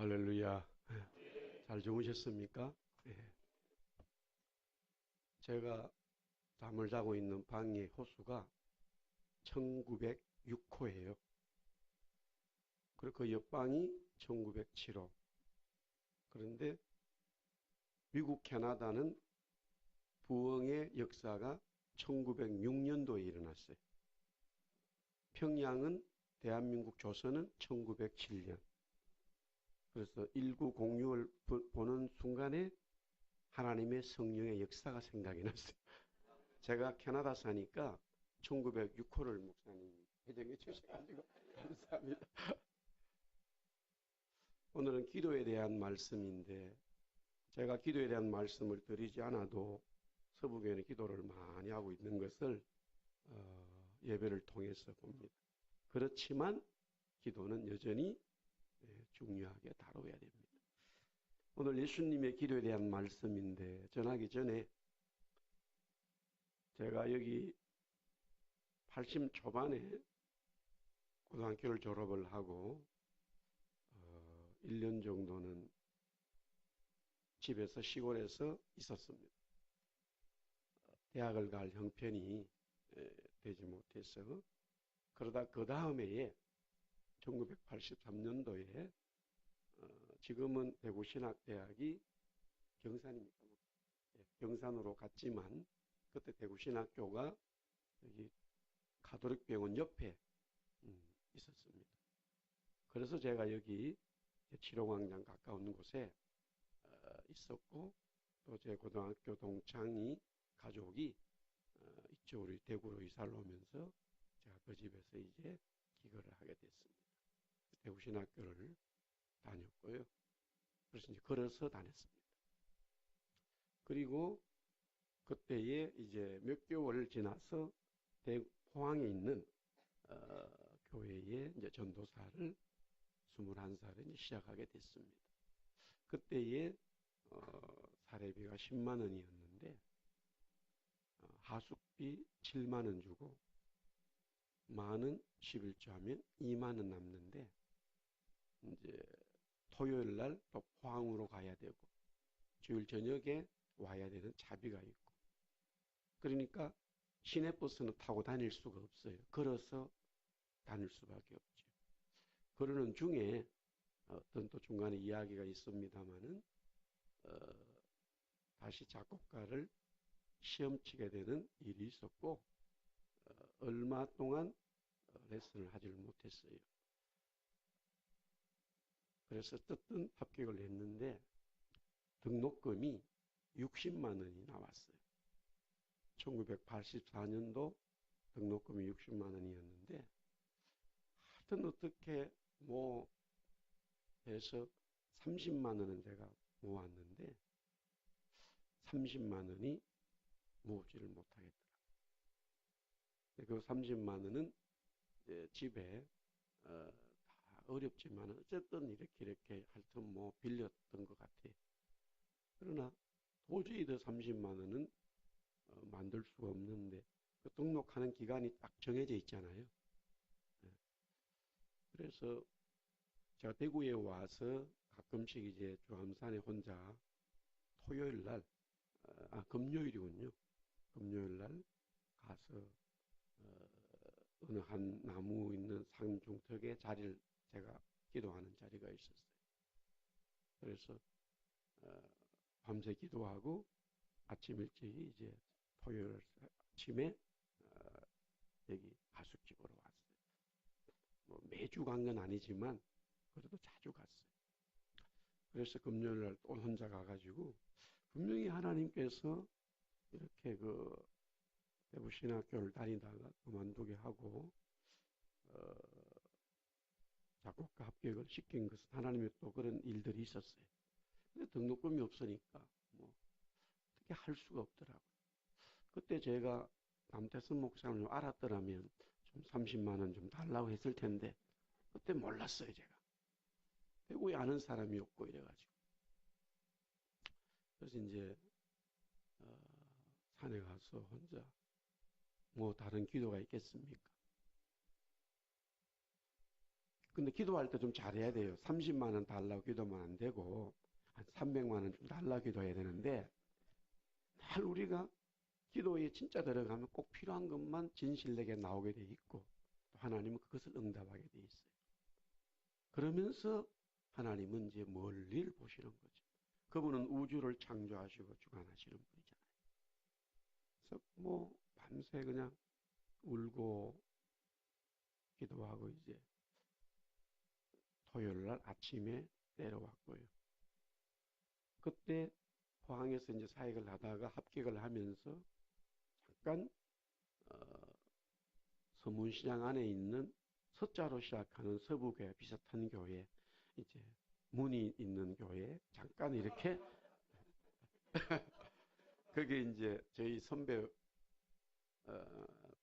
할렐루야. 잘 주무셨습니까? 예. 제가 잠을 자고 있는 방의 호수가 1906호예요. 그리고 그 옆방이 1907호. 그런데 미국 캐나다는 부흥의 역사가 1906년도에 일어났어요. 평양은 대한민국 조선은 1907년. 그래서 1906을 보는 순간에 하나님의 성령의 역사가 생각이 났어요. 제가 캐나다 사니까 1906호를 목사님 해정해 주셔가지고 감사합니다. 오늘은 기도에 대한 말씀인데 제가 기도에 대한 말씀을 드리지 않아도 서부교회는 기도를 많이 하고 있는 것을 예배를 통해서 봅니다. 그렇지만 기도는 여전히 중요하게 다뤄야 됩니다. 오늘 예수님의 기도에 대한 말씀인데 전하기 전에 제가 여기 80 초반에 고등학교를 졸업을 하고 1년 정도는 집에서 시골에서 있었습니다. 대학을 갈 형편이 되지 못해서 그러다 그 다음 해에 1983년도에 지금은 대구신학대학이 경산입니까? 경산으로 갔지만 그때 대구신학교가 여기 가톨릭병원 옆에 있었습니다. 그래서 제가 여기 칠호광장 가까운 곳에 있었고 또 제 고등학교 동창이 가족이 이쪽으로 대구로 이사를 오면서 제가 그 집에서 이제 기거를 하게 됐습니다. 대구신학교를 다녔고요. 그래서 이제 걸어서 다녔습니다. 그리고 그때에 이제 몇 개월 지나서 포항에 있는 교회에 이제 전도사를 21살에 시작하게 됐습니다. 그때에 사례비가 10만 원이었는데 하숙비 7만 원 주고 만원 11조 하면 2만 원 남는데 이제 토요일 날 또 포항으로 가야 되고 주일 저녁에 와야 되는 차비가 있고 그러니까 시내버스는 타고 다닐 수가 없어요. 걸어서 다닐 수밖에 없죠. 그러는 중에 어떤 또 중간에 이야기가 있습니다만은 다시 작곡가를 시험 치게 되는 일이 있었고 얼마 동안 레슨을 하지를 못했어요. 그래서 어쨌든 합격을 했는데 등록금이 60만 원이 나왔어요. 1984년도 등록금이 60만 원이었는데 하여튼 어떻게 뭐 해서 30만 원은 제가 모았는데 30만 원이 모으지를 못하겠더라고요. 그 30만 원은 이제 집에 다 어렵지만 어쨌든 이렇게 하여튼 뭐 빌렸던 것 같아요. 그러나 도저히 더 30만 원은 만들 수가 없는데 그 등록하는 기간이 딱 정해져 있잖아요. 그래서 제가 대구에 와서 가끔씩 이제 주암산에 혼자 토요일 날, 금요일이군요. 금요일 날 가서 어느 한 나무 있는 산 중턱에 자리를 제가 기도하는 자리가 있었어요. 그래서 밤새 기도하고 아침 일찍 이제 토요일 아침에 여기 하숙집으로 왔어요. 뭐 매주 간 건 아니지만 그래도 자주 갔어요. 그래서 금요일 날 또 혼자 가가지고 분명히 하나님께서 이렇게 그 대부신학교를 다니다가 그만두게 하고 작곡가 합격을 시킨 것은 하나님의 또 그런 일들이 있었어요. 근데 등록금이 없으니까 뭐 어떻게 할 수가 없더라고요. 그때 제가 남태선 목사님을 좀 알았더라면 좀 30만 원 좀 달라고 했을 텐데 그때 몰랐어요 제가. 대구에 아는 사람이 없고 이래가지고. 그래서 이제 산에 가서 혼자 뭐 다른 기도가 있겠습니까? 근데 기도할 때 좀 잘해야 돼요. 30만 원 달라고 기도하면 안 되고 한 300만 원 좀 달라고 기도해야 되는데 늘 우리가 기도에 진짜 들어가면 꼭 필요한 것만 진실되게 나오게 돼 있고 또 하나님은 그것을 응답하게 돼 있어요. 그러면서 하나님은 이제 멀리를 보시는 거죠. 그분은 우주를 창조하시고 주관하시는 분이잖아요. 그래서 뭐 밤새 그냥 울고 기도하고 이제 토요일 날 아침에 내려왔고요. 그때 포항에서 이제 사역을 하다가 합격을 하면서 잠깐 서문시장 안에 있는 서자로 시작하는 서부교회 비슷한 교회 이제 문이 있는 교회 잠깐 이렇게 그게 이제 저희 선배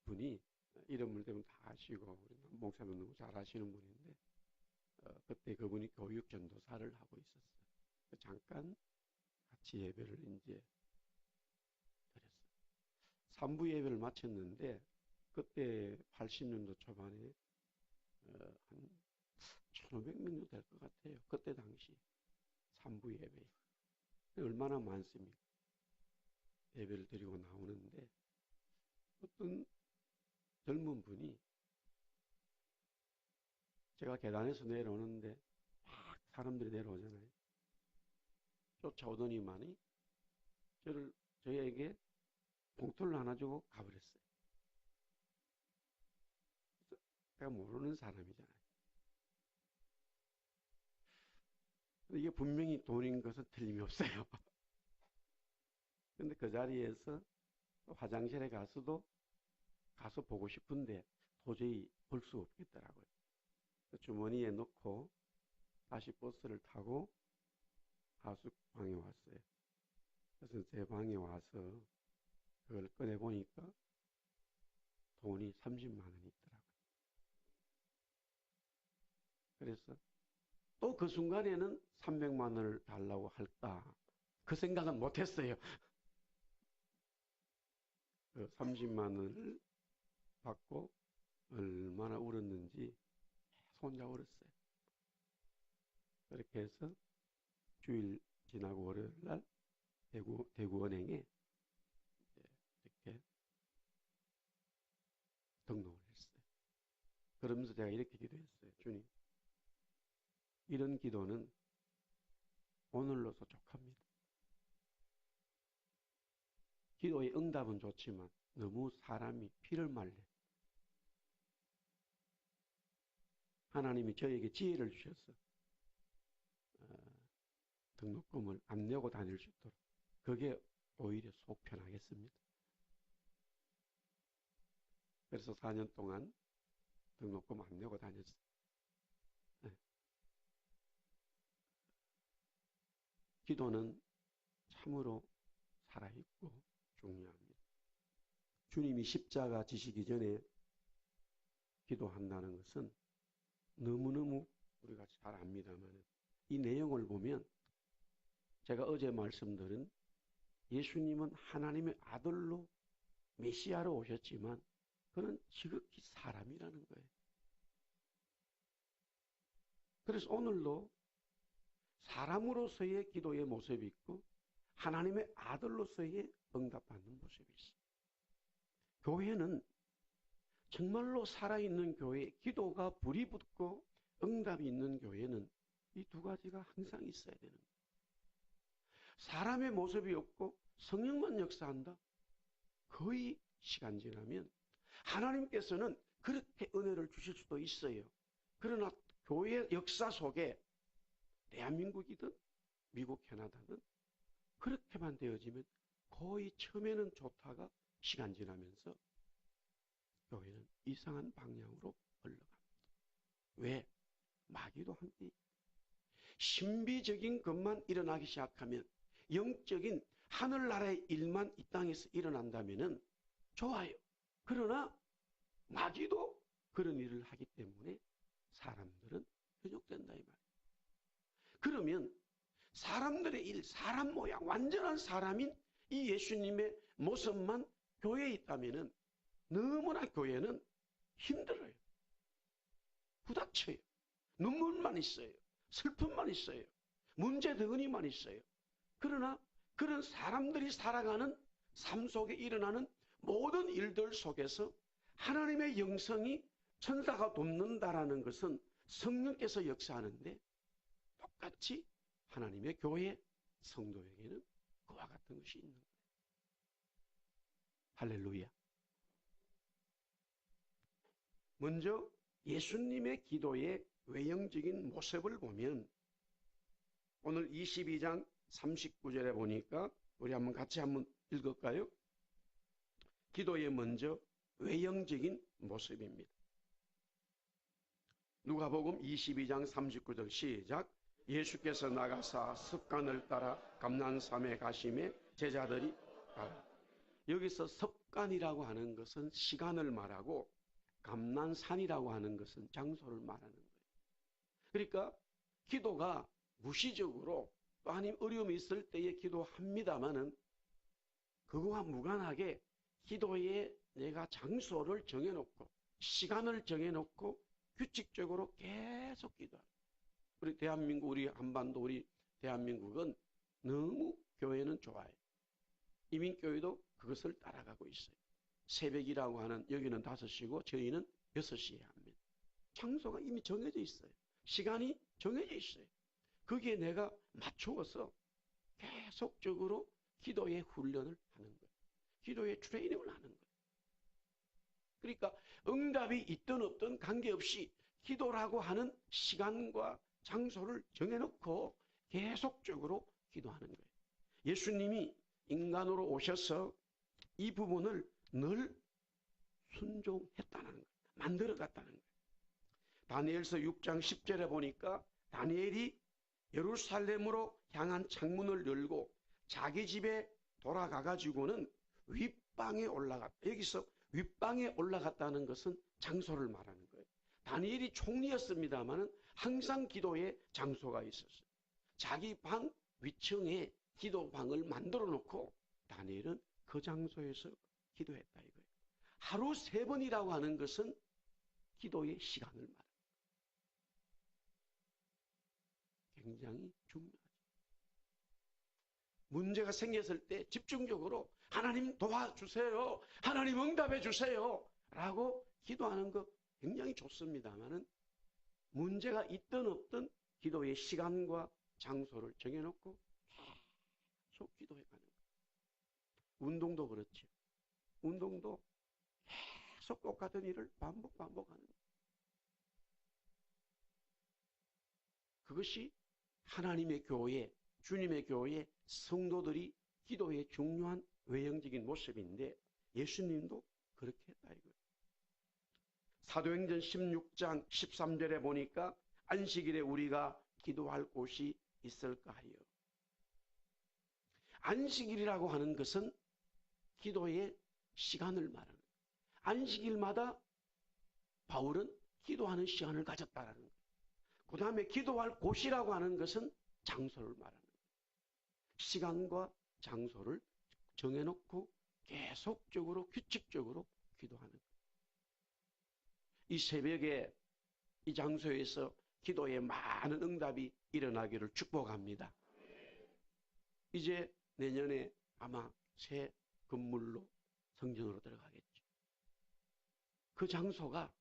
분이 이름을 대면 다 아시고 목사님 너무 잘 아시는 분인데 그때 그분이 교육 전도사를 하고 있었어요. 잠깐 같이 예배를 이제 드렸어요. 3부 예배를 마쳤는데 그때 80년도 초반에 한 1,500명 될 것 같아요. 그때 당시 3부 예배 얼마나 많습니까? 예배를 드리고 나오는데 어떤 젊은 분이 제가 계단에서 내려오는데 막 사람들이 내려오잖아요. 쫓아오더니만이 저에게 봉투를 하나 주고 가버렸어요. 제가 모르는 사람이잖아요. 근데 이게 분명히 돈인 것은 틀림이 없어요. 근데 그 자리에서 화장실에 가서도 가서 보고 싶은데 도저히 볼 수 없겠더라고요. 주머니에 넣고 다시 버스를 타고 하숙방에 왔어요. 그래서 제 방에 와서 그걸 꺼내보니까 돈이 30만 원이 있더라고요. 그래서 또 그 순간에는 300만 원을 달라고 할까 그 생각은 못했어요. 그 30만 원을 받고 얼마나 울었는지 혼자 울었어요. 그렇게 해서 주일 지나고 월요일 날 대구은행에 이렇게 등록을 했어요. 그러면서 제가 이렇게 기도했어요. 주님, 이런 기도는 오늘로서 족합니다. 기도의 응답은 좋지만 너무 사람이 피를 말려. 하나님이 저에게 지혜를 주셔서 등록금을 안 내고 다닐 수 있도록 그게 오히려 속 편하겠습니다. 그래서 4년 동안 등록금 안 내고 다녔어요. 네. 기도는 참으로 살아있고 중요합니다. 주님이 십자가 지시기 전에 기도한다는 것은 너무너무 우리가 잘 압니다만 이 내용을 보면 제가 어제 말씀드린 예수님은 하나님의 아들로 메시아로 오셨지만 그는 지극히 사람이라는 거예요. 그래서 오늘도 사람으로서의 기도의 모습이 있고 하나님의 아들로서의 응답받는 모습이 있어요. 교회는 정말로 살아있는 교회, 기도가 불이 붙고 응답이 있는 교회는 이 두 가지가 항상 있어야 되는 거예요. 사람의 모습이 없고 성령만 역사한다? 거의 시간 지나면 하나님께서는 그렇게 은혜를 주실 수도 있어요. 그러나 교회 역사 속에 대한민국이든 미국, 캐나다든 그렇게만 되어지면 거의 처음에는 좋다가 시간 지나면서 교회는 이상한 방향으로 흘러갑니다. 왜? 마귀도 함께 신비적인 것만 일어나기 시작하면 영적인 하늘나라의 일만 이 땅에서 일어난다면 좋아요. 그러나 마귀도 그런 일을 하기 때문에 사람들은 현혹된다 이 말이에요. 그러면 사람들의 일, 사람 모양, 완전한 사람인 이 예수님의 모습만 교회에 있다면 너무나 교회는 힘들어요. 부닥쳐요. 눈물만 있어요. 슬픔만 있어요. 문제 덩어리만 있어요. 그러나 그런 사람들이 살아가는 삶 속에 일어나는 모든 일들 속에서 하나님의 영성이 천사가 돕는다라는 것은 성령께서 역사하는데, 똑같이 하나님의 교회 성도에게는 그와 같은 것이 있는 거예요. 할렐루야. 먼저 예수님의 기도의 외형적인 모습을 보면, 오늘 22장 39절에 보니까 우리 같이 한번 읽을까요? 기도의 먼저 외형적인 모습입니다. 누가복음 22장 39절 시작. 예수께서 나가사 습관을 따라 감난산에 가심에 제자들이 가라. 여기서 습관이라고 하는 것은 시간을 말하고, 감난산이라고 하는 것은 장소를 말하는 거예요. 그러니까 기도가 무시적으로 또 아님 어려움이 있을 때에 기도합니다마는, 그거와 무관하게 기도에 내가 장소를 정해놓고 시간을 정해놓고 규칙적으로 계속 기도하는, 우리 대한민국, 우리 한반도, 우리 대한민국은 너무 교회는 좋아요. 이민교회도 그것을 따라가고 있어요. 새벽이라고 하는, 여기는 5시고 저희는 6시에 합니다. 장소가 이미 정해져 있어요. 시간이 정해져 있어요. 거기에 내가 맞추어서 계속적으로 기도의 훈련을 하는 거예요. 기도의 트레이닝을 하는 거예요. 그러니까 응답이 있든 없든 관계없이 기도라고 하는 시간과 장소를 정해놓고 계속적으로 기도하는 거예요. 예수님이 인간으로 오셔서 이 부분을 늘 순종했다는 거예요. 만들어갔다는 거예요. 다니엘서 6장 10절에 보니까 다니엘이 예루살렘으로 향한 창문을 열고 자기 집에 돌아가가지고는 윗방에 올라갔다. 여기서 윗방에 올라갔다는 것은 장소를 말하는 거예요. 다니엘이 총리였습니다마는 항상 기도의 장소가 있었어요. 자기 방 위층에 기도방을 만들어 놓고 다니엘은 그 장소에서 기도했다 이거예요. 하루 3번이라고 하는 것은 기도의 시간을 말합니다. 굉장히 중요하죠. 문제가 생겼을 때 집중적으로 하나님 도와주세요, 하나님 응답해 주세요 라고 기도하는 거 굉장히 좋습니다만은, 문제가 있든 없든 기도의 시간과 장소를 정해놓고 계속 기도해가는 거예요. 운동도 그렇죠. 운동도 계속 똑같은 일을 반복하는 거예요. 그것이 하나님의 교회, 주님의 교회 성도들이 기도의 중요한 외형적인 모습인데, 예수님도 그렇게 했다 이거예요. 사도행전 16장 13절에 보니까 안식일에 우리가 기도할 곳이 있을까 하여. 안식일이라고 하는 것은 기도의 시간을 말하는 거예요. 안식일마다 바울은 기도하는 시간을 가졌다라는 거예요. 그 다음에 기도할 곳이라고 하는 것은 장소를 말하는 거예요. 시간과 장소를 정해놓고 계속적으로 규칙적으로 기도하는 거예요. 이 새벽에 이 장소에서 기도에 많은 응답이 일어나기를 축복합니다. 이제 내년에 아마 새 건물로 성전으로 들어가겠죠. 그 장소가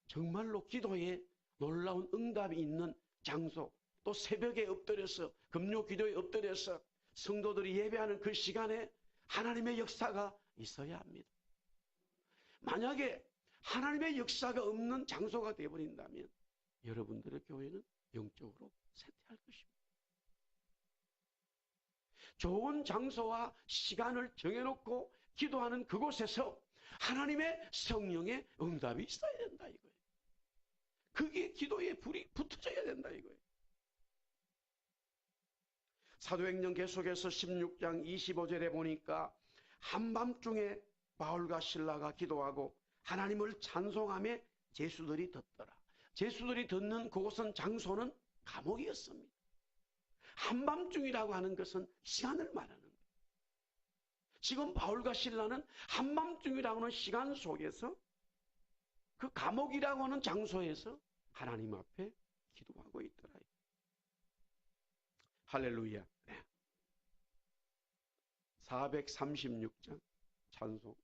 정말로 기도에 놀라운 응답이 있는 장소, 또 새벽에 엎드려서 금요 기도에 엎드려서 성도들이 예배하는 그 시간에 하나님의 역사가 있어야 합니다. 만약에 하나님의 역사가 없는 장소가 되어버린다면 여러분들의 교회는 영적으로 쇠퇴할 것입니다. 좋은 장소와 시간을 정해놓고 기도하는 그곳에서 하나님의 성령의 응답이 있어야 된다 이거예요. 그게 기도에 불이 붙어져야 된다 이거예요. 사도행전 계속해서 16장 25절에 보니까 한밤중에 바울과 실라가 기도하고 하나님을 찬송하며 제수들이 듣더라. 제수들이 듣는 그곳은, 장소는 감옥이었습니다. 한밤중이라고 하는 것은 시간을 말하는 거예요. 지금 바울과 실라는 한밤중이라고 하는 시간 속에서 그 감옥이라고 하는 장소에서 하나님 앞에 기도하고 있더라. 할렐루야. 436장 찬송.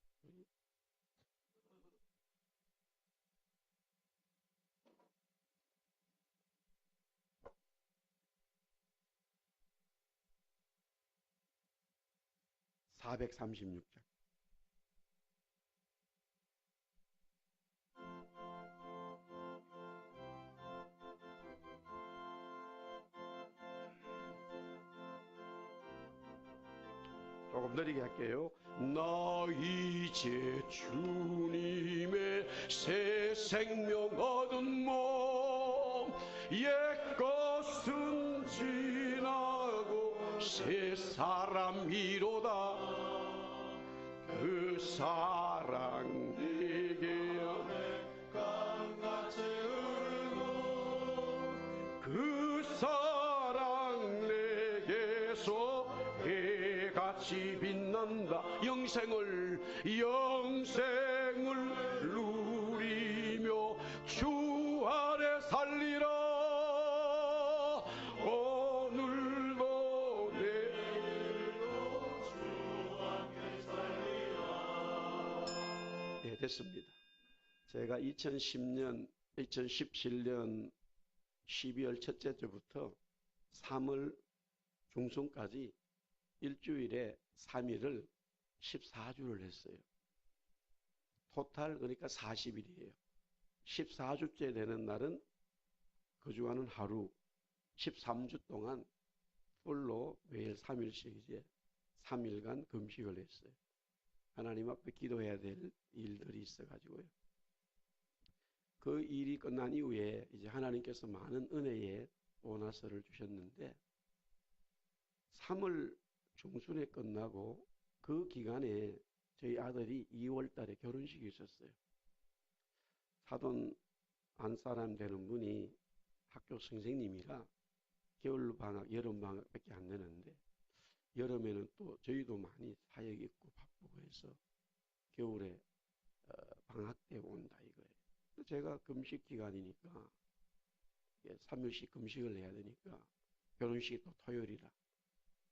(436장) 조금 느리게 할게요. 나 이제 주님의 새 생명 얻은 몸, 옛것은 지나고 새 사람이로다. 그 사랑 내게 강같이 흐르고 그 사랑 내게서 해같이 빛난다. 영생을 누리며 주 아래 살리라. 오늘도 내일도 주 함께 살리라. 네, 됐습니다. 제가 2017년 12월 첫째 주부터 3월 중순까지 일주일에 3일을 14주를 했어요. 토탈 그러니까 40일이에요. 14주째 되는 날은 그 주간은 하루, 13주 동안 풀로 매일 3일씩 이제 3일간 금식을 했어요. 하나님 앞에 기도해야 될 일들이 있어가지고요. 그 일이 끝난 이후에 이제 하나님께서 많은 은혜의 보너스를 주셨는데 3월 중순에 끝나고 그 기간에 저희 아들이 2월 달에 결혼식이 있었어요. 사돈 안사람 되는 분이 학교 선생님이라 겨울방학, 여름방학밖에 안 되는데 여름에는 또 저희도 많이 사역이 있고 바쁘고 해서 겨울에 방학 때 온다 이거예요. 제가 금식 기간이니까 3일씩 금식을 해야 되니까 결혼식이 또 토요일이라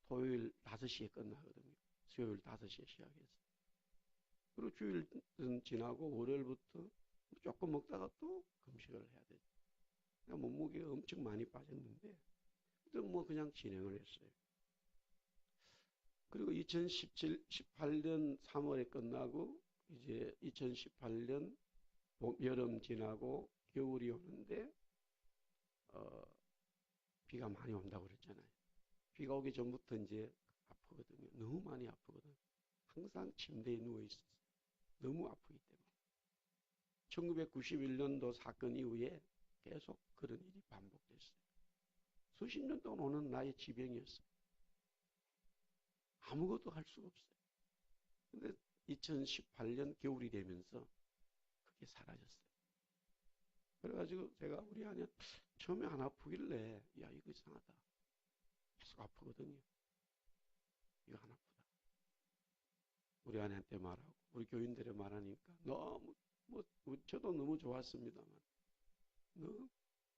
토요일 5시에 끝나거든요. 수요일 5시에 시작해서. 그리고 주일은 지나고 월요일부터 조금 먹다가 또 금식을 해야 되죠. 그러니까 몸무게가 엄청 많이 빠졌는데 뭐 그냥 진행을 했어요. 그리고 2018년 3월에 끝나고 이제 2018년 여름 지나고 겨울이 오는데 비가 많이 온다고 그랬잖아요. 비가 오기 전부터 이제 아프거든요. 너무 많이 아프거든요. 항상 침대에 누워있었어요. 너무 아프기 때문에. 1991년도 사건 이후에 계속 그런 일이 반복됐어요. 수십 년 동안 오는 나의 지병이었어요. 아무것도 할 수가 없어요. 근데 2018년 겨울이 되면서 그게 사라졌어요. 그래가지고 제가 우리 아내 처음에 안 아프길래 야 이거 이상하다. 계속 아프거든요. 이거 안 아프다. 우리 아내한테 말하고 우리 교인들에 말하니까 너무 저도 너무 좋았습니다만 너무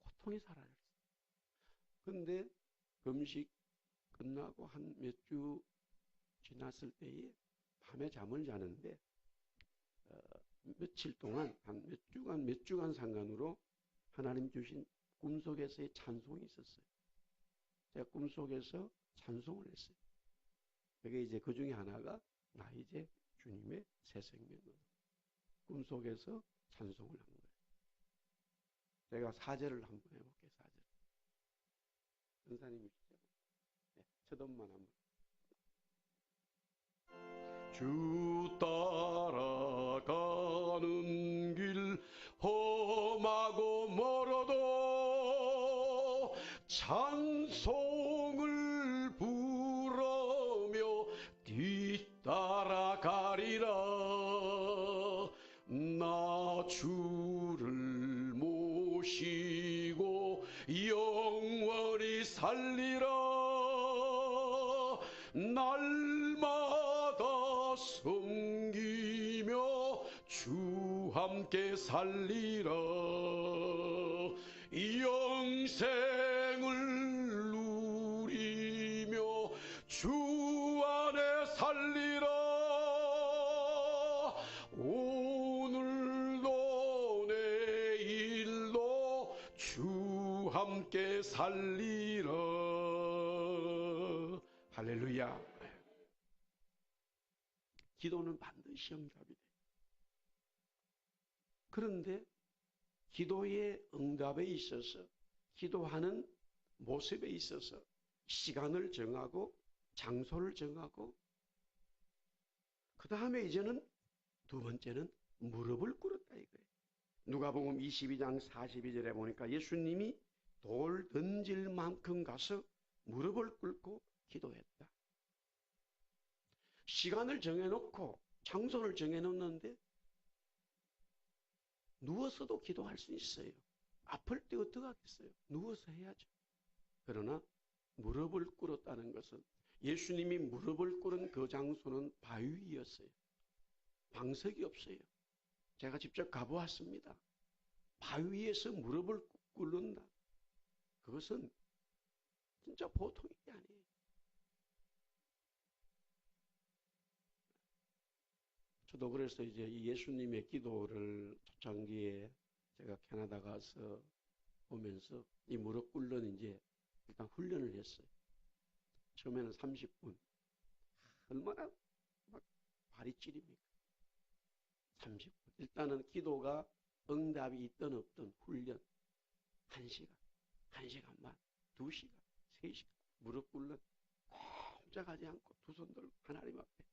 고통이 사라졌어요. 근데 금식 끝나고 한 몇 주 지났을 때에 밤에 잠을 자는데 며칠 동안 한 몇 주간 상간으로 하나님 주신 꿈속에서의 찬송이 있었어요. 제가 꿈속에서 찬송을 했어요. 그게 이제 그 중에 하나가 나 이제 주님의 새 생명으로 꿈속에서 찬송을 한 거예요. 제가 사절을 한번 해볼게요. 사절. 전사님이시죠? 네, 첫 음만 한번. 주 따라가는 길 험하고 멀어도 찬송을 부르며 뒤따라가리라. 나 주를 모시고 영원히 살리라. 날마다 섬기며 주 함께 살리라. 영생을 누리며 주 안에 살리라. 오늘도 내일도 주 함께 살리라. 할렐루야. 기도는 반드시 응답이 돼. 그런데 기도의 응답에 있어서, 기도하는 모습에 있어서 시간을 정하고 장소를 정하고, 그 다음에 이제는 두 번째는 무릎을 꿇었다 이거예요. 누가복음 22장 42절에 보니까 예수님이 돌 던질 만큼 가서 무릎을 꿇고 기도했다. 시간을 정해놓고 장소를 정해놓는데 누워서도 기도할 수 있어요. 아플 때 어떡하겠어요? 누워서 해야죠. 그러나 무릎을 꿇었다는 것은, 예수님이 무릎을 꿇은 그 장소는 바위였어요. 방석이 없어요. 제가 직접 가보았습니다. 바위에서 무릎을 꿇는다. 그것은 진짜 보통 일이 아니에요. 저도 그래서 이제 예수님의 기도를 초창기에 제가 캐나다 가서 보면서 이 무릎 꿇는 이제 일단 훈련을 했어요. 처음에는 30분. 얼마나 막 발이 찌립니까? 30분. 일단은 기도가 응답이 있든 없든 훈련. 1시간, 1시간 반, 2시간, 3시간. 무릎 꿇는 꼼짝하지 않고 두 손 들고 하나님 앞에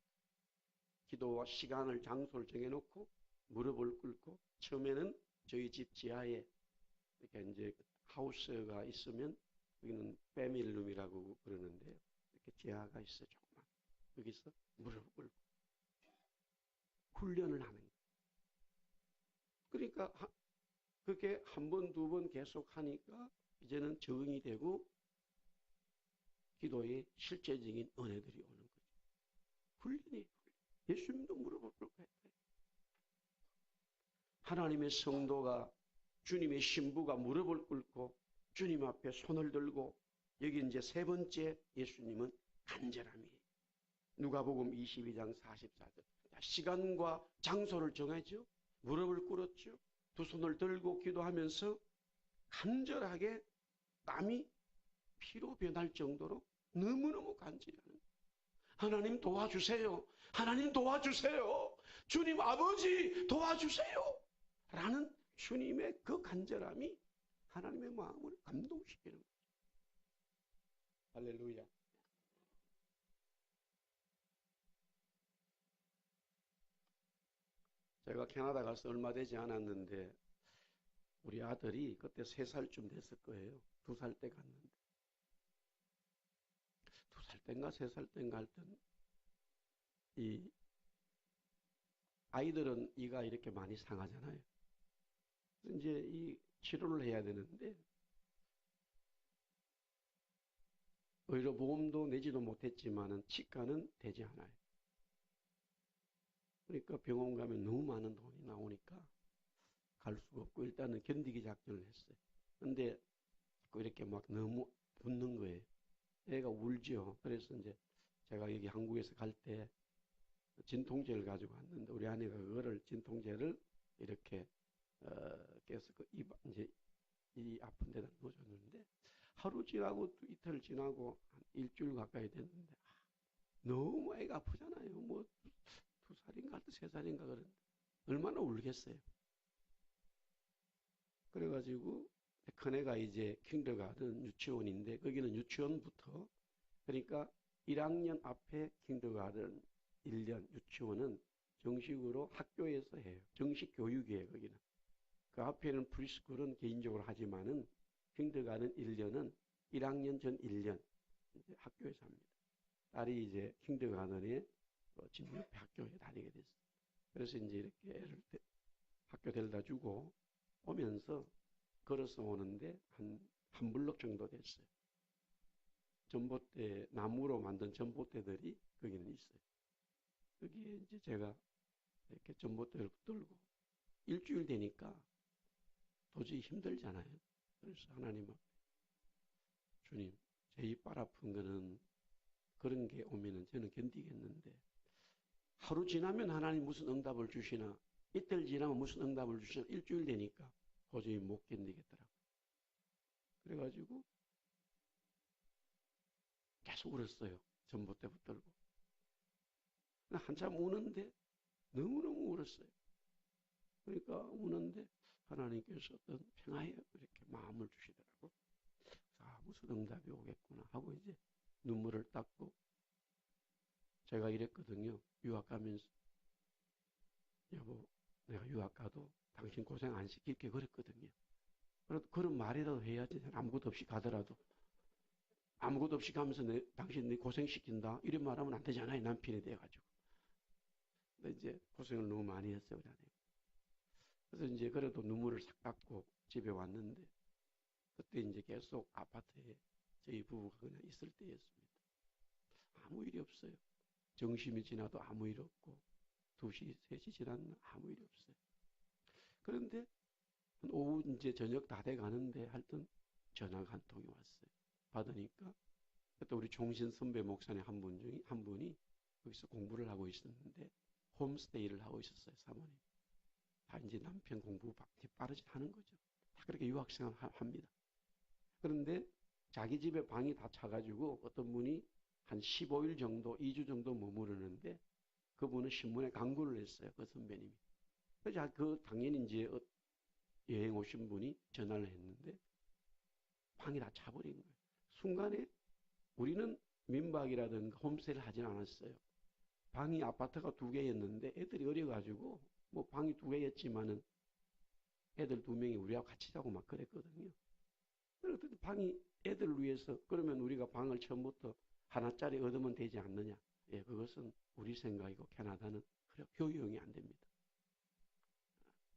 기도와 시간을, 장소를 정해놓고 무릎을 꿇고, 처음에는 저희 집 지하에 이렇게 이제 하우스가 있으면 여기는 패밀룸이라고 그러는데요. 이렇게 지하가 있어요. 조그만. 여기서 무릎을 꿇고 훈련을 하는 거예요. 그러니까 그렇게 한 번, 두 번 계속 하니까 이제는 적응이 되고 기도에 실제적인 은혜들이 오는 거죠. 훈련이에요. 예수님도 무릎을 꿇고 했어요. 하나님의 성도가, 주님의 신부가 무릎을 꿇고 주님 앞에 손을 들고, 여기 이제 세 번째 예수님은 간절함이에요. 누가복음 22장 44절. 시간과 장소를 정하죠. 무릎을 꿇었죠. 두 손을 들고 기도하면서 간절하게 땀이 피로 변할 정도로 너무너무 간절히 하는 거예요. 하나님 도와주세요. 하나님 도와주세요. 주님 아버지 도와주세요. 라는 주님의 그 간절함이 하나님의 마음을 감동시키는 거죠. 할렐루야. 제가 캐나다 가서 얼마 되지 않았는데 우리 아들이 그때 3살쯤 됐을 거예요. 2살 때 갔는데, 2살 때인가 3살 때인가 할 땐 이 아이들은 이가 이렇게 많이 상하잖아요. 이제 이 치료를 해야 되는데 의료보험도 내지도 못했지만은 치과는 되지 않아요. 그러니까 병원 가면 너무 많은 돈이 나오니까 갈 수가 없고 일단은 견디기 작전을 했어요. 근데 이렇게 막 너무 붓는 거예요. 애가 울죠. 그래서 이제 제가 여기 한국에서 갈 때 진통제를 가지고 왔는데 우리 아내가 그거를 진통제를 이렇게 깨서 이제 이 아픈 데다 넣어줬는데, 하루 지나고 이틀 지나고 한 일주일 가까이 됐는데 너무 애가 아프잖아요. 뭐 2살인가 3살인가 그런데 얼마나 울겠어요. 그래가지고 큰애가 이제 킨더가든 유치원인데 거기는 유치원부터, 그러니까 1학년 앞에 킨더가든 1년, 유치원은 정식으로 학교에서 해요. 정식 교육이에요. 거기는. 그 앞에는 프리스쿨은 개인적으로 하지만은 킨더가든 1년은 1학년 전 1년 이제 학교에서 합니다. 딸이 이제 킨더가든에 집 옆에 학교에 다니게 됐어요. 그래서 이제 이렇게 애를 학교 데려다 주고 오면서 걸어서 오는데 한 블록 정도 됐어요. 전봇대, 나무로 만든 전봇대들이 거기는 있어요. 여기에 이제 제가 이렇게 전봇대를 붙들고 일주일 되니까 도저히 힘들잖아요. 그래서 하나님 앞에 주님, 제 이빨 아픈 거는 그런 게 오면은 저는 견디겠는데 하루 지나면 하나님 무슨 응답을 주시나 이틀 지나면 무슨 응답을 주시나 일주일 되니까 도저히 못 견디겠더라고요. 그래가지고 계속 울었어요. 전봇대부 떨고. 한참 우는데 너무너무 울었어요. 그러니까 우는데 하나님께서 어떤 평화에 이렇게 마음을 주시더라고. 아, 무슨 응답이 오겠구나 하고 이제 눈물을 닦고 제가 이랬거든요. 유학 가면서 여보, 내가 유학 가도 당신 고생 안 시킬게 그랬거든요. 그래도 그런 말이라도 해야지. 아무것도 없이 가더라도 아무것도 없이 가면서 당신 내 고생시킨다 이런 말하면 안 되잖아요. 남편이 돼가지고. 근데 이제 고생을 너무 많이 했어요. 우리 아내가. 그래서 이제 그래도 눈물을 싹 닦고 집에 왔는데 그때 이제 계속 아파트에 저희 부부가 그냥 있을 때였습니다. 아무 일이 없어요. 점심이 지나도 아무 일 없고 2시, 3시 지나면 아무 일이 없어요. 그런데 오후 이제 저녁 다 돼 가는데 하여튼 전화가 한 통이 왔어요. 받으니까 그때 우리 종신 선배 목사님 한 분이 거기서 공부를 하고 있었는데 홈스테이를 하고 있었어요. 사모님. 다 이제 남편 공부 빠르지 하는 거죠. 다 그렇게 유학생활 합니다. 그런데 자기 집에 방이 다 차가지고 어떤 분이 한 15일 정도, 2주 정도 머무르는데 그분은 신문에 광고를 했어요. 그 선배님이. 그래서 당연히 이제 여행 오신 분이 전화를 했는데 방이 다 차버린 거예요. 순간에 우리는 민박이라든가 홈스테이를 하진 않았어요. 방이 아파트가 2개였는데 애들이 어려가지고 뭐 방이 2개였지만은 애들 2명이 우리하고 같이 자고 막 그랬거든요. 그랬더니 방이 애들을 위해서 그러면 우리가 방을 처음부터 하나짜리 얻으면 되지 않느냐. 예, 그것은 우리 생각이고 캐나다는 효용이 안 됩니다.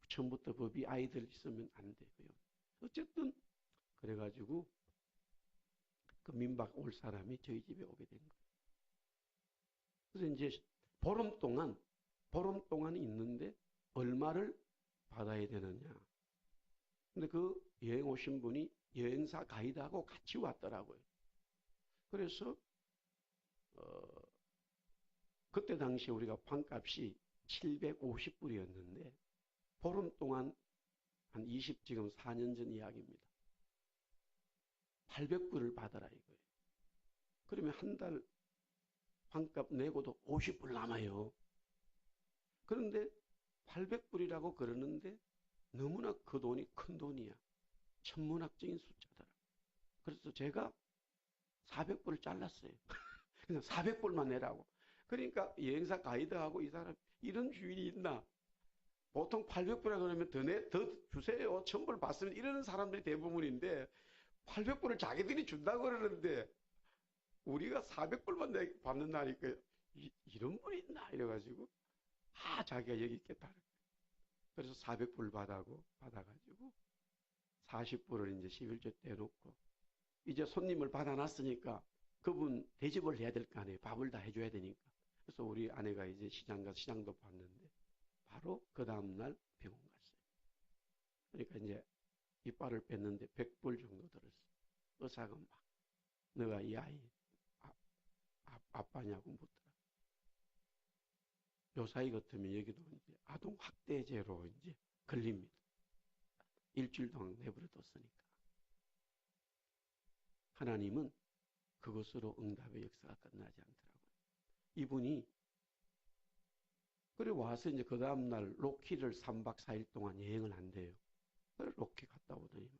처음부터 법이 아이들 있으면 안 되고요. 어쨌든 그래가지고 그 민박 올 사람이 저희 집에 오게 된 거예요. 그래서 이제 보름 동안 있는데 얼마를 받아야 되느냐. 근데 그 여행 오신 분이 여행사 가이드하고 같이 왔더라고요. 그래서 그때 당시 우리가 방값이 750불이었는데 보름 동안 한 20, 지금 4년 전 이야기입니다. 800불을 받아라 이거예요. 그러면 한 달 방값 내고도 50불 남아요. 그런데 800불이라고 그러는데 너무나 그 돈이 큰 돈이야. 천문학적인 숫자더라. 그래서 제가 400불을 잘랐어요. 그냥 400불만 내라고. 그러니까 여행사 가이드하고 이 사람 이런 주인이 있나? 보통 800불이라 그러면 더 주세요. 1000불 받으면 이러는 사람들이 대부분인데 800불을 자기들이 준다고 그러는데 우리가 400불만 받는다니까 이런 분이 있나? 이래가지고 자기가 여기 있겠다. 그래서 400불 받아가지고 40불을 이제 11조 떼놓고 이제 손님을 받아놨으니까 그분 대접을 해야 될 거 아니에요. 밥을 다 해줘야 되니까. 그래서 우리 아내가 이제 시장 가서 시장도 봤는데 바로 그 다음날 병원 갔어요. 그러니까 이제 이빨을 뺐는데 100불 정도 들었어요. 의사가 막 너가 이 아이 아빠냐고 묻더라. 요 사이 같으면 여기도 이제 아동 학대죄로 이제 걸립니다. 일주일 동안 내버려뒀으니까. 하나님은 그것으로 응답의 역사가 끝나지 않더라고요. 이분이 그래 와서 이제 그 다음날 로키를 3박 4일 동안 여행을 한대요. 그래 로키 갔다 오더니만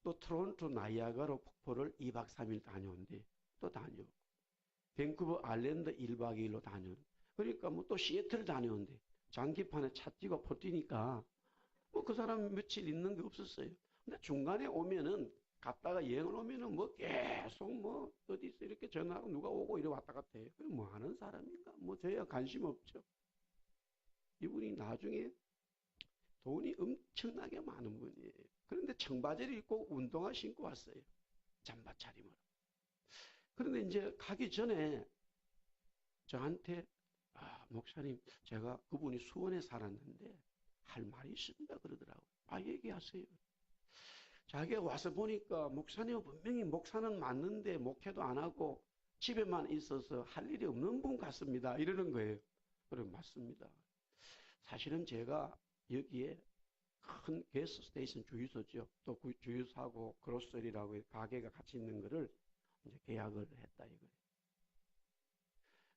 또 토론토 나이아가라 폭포를 2박 3일 다녀온대. 또 다녀오고 밴쿠버 아일랜드 1박 2일로 다녀온. 그러니까 뭐 또 시애틀 다녀온대. 장기판에 차 찍어 퍼뜨니까 뭐 그 사람 며칠 있는 게 없었어요. 근데 중간에 오면은 갔다가 여행을 오면은 뭐 계속 뭐 어디서 이렇게 전화하고 누가 오고 이래 왔다 갔다 해요. 그럼 뭐 하는 사람인가? 뭐 저야 관심 없죠. 이분이 나중에 돈이 엄청나게 많은 분이에요. 그런데 청바지를 입고 운동화 신고 왔어요. 잠바 차림으로. 그런데 이제 가기 전에 저한테 목사님 제가 그분이 수원에 살았는데 할 말이 있습니다 그러더라고요. 얘기하세요. 자기가 와서 보니까 목사님 분명히 목사는 맞는데 목회도 안 하고 집에만 있어서 할 일이 없는 분 같습니다. 이러는 거예요. 그래 맞습니다. 사실은 제가 여기에 큰 게스트 스테이션 주유소죠. 또 그 주유소하고 그로서리라고 가게가 같이 있는 거를 이제 계약을 했다 이거예요.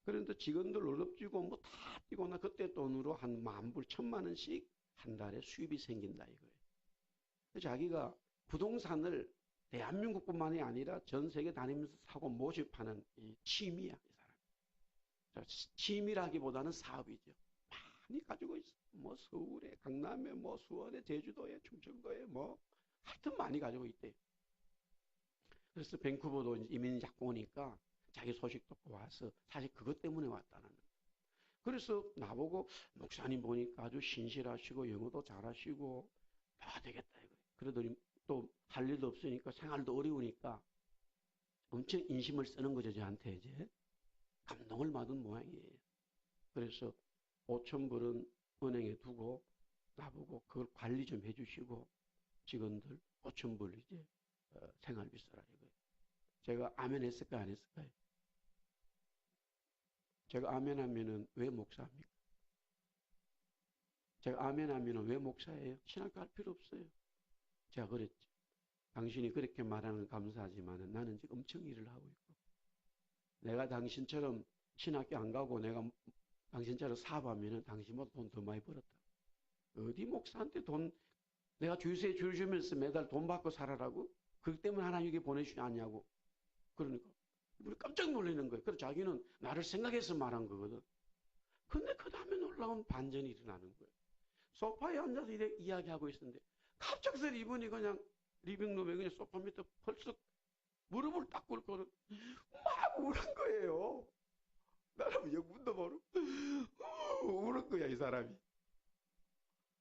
그런데 직원들 월급 주고 뭐 다 뛰고 나 그때 돈으로 한 10,000불, 1,000,000원씩 한 달에 수입이 생긴다 이거예요. 자기가 부동산을 대한민국뿐만이 아니라 전 세계 다니면서 사고 모집하는 이 취미야, 이 사람. 취미라기보다는 사업이죠. 많이 가지고 있어. 뭐 서울에, 강남에, 뭐 수원에, 제주도에, 충청도에 뭐 하여튼 많이 가지고 있대. 그래서 밴쿠버도 이민이 자꾸 오니까 자기 소식 듣고 와서 사실 그것 때문에 왔다는 거예요. 그래서 나보고 목사님 보니까 아주 신실하시고 영어도 잘하시고 봐야 되겠다 이거예요. 그러더니 또 할 일도 없으니까 생활도 어려우니까 엄청 인심을 쓰는 거죠 저한테 이제. 감동을 받은 모양이에요. 그래서 5,000불은 은행에 두고 나보고 그걸 관리 좀 해주시고 직원들 5,000불 이제 생활비 써라 이거예요. 제가 아멘 했을까요 안 했을까요? 제가 아멘 하면은 왜 목사합니까? 제가 아멘 하면은 왜 목사예요? 신학교 할 필요 없어요. 제가 그랬죠. 당신이 그렇게 말하는 감사하지만 나는 지금 엄청 일을 하고 있고 내가 당신처럼 신학교 안 가고 내가 당신처럼 사업하면 당신보다 돈 더 많이 벌었다. 어디 목사한테 돈 내가 주유소에 줄 주면서 매달 돈 받고 살아라고? 그렇기 때문에 하나님께 보내주지 않냐고. 그러니까 우리 깜짝 놀라는 거예요. 그래서 자기는 나를 생각해서 말한 거거든. 근데 그 다음에 놀라운 반전이 일어나는 거예요. 소파에 앉아서 이야기하고 있었는데 갑작스레 이분이 그냥 리빙룸에 그냥 소파 밑에 벌써 무릎을 딱 꿇고 막 우는 거예요. 나는 영문도 모르고 우는 거야 이 사람이.